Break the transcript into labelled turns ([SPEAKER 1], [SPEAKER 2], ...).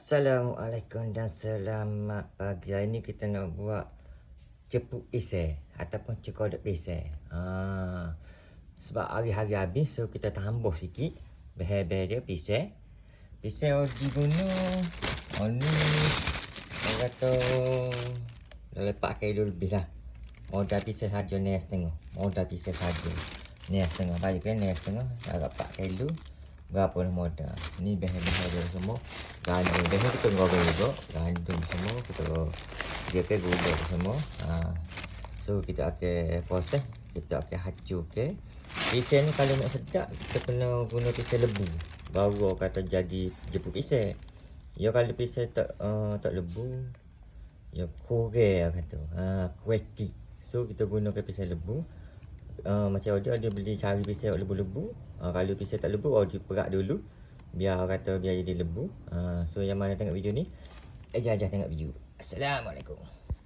[SPEAKER 1] Assalamualaikum dan selamat pagi. Hari ni kita nak buat cepuk pisang ataupun cekodok pisang. Sebab hari-hari habis, so kita tambah sikit bahan-bahan dia pisang. Pisang diguna ni orang kata dalam 4 kilo lebih lah. Modal pisang saja ni setengah. Modal pisang saja ni setengah. Baik kan ni setengah agak 4 kilo. Berapa lah modal. Ni bahan-bahan dia semua. Gandum. Bahan kita goreng juga. Gandum semua. Kita dia ke gula semua. So kita akan proses. Kita akan hacur ke. Pisang ni kalau nak sedap, kita kena guna pisang lebu. Baru orang kata jadi jepuk pisang. Ya kalau pisang tak lebu, ya kurang kata. Kueti. So kita gunakan pisang lebu. Macam ada beli cari pisang lebu-lebu. Kalau pisang tak lebu, dia perak dulu. Biar jadi lebu. So yang mana tengok video ni, ajar tengok video. Assalamualaikum.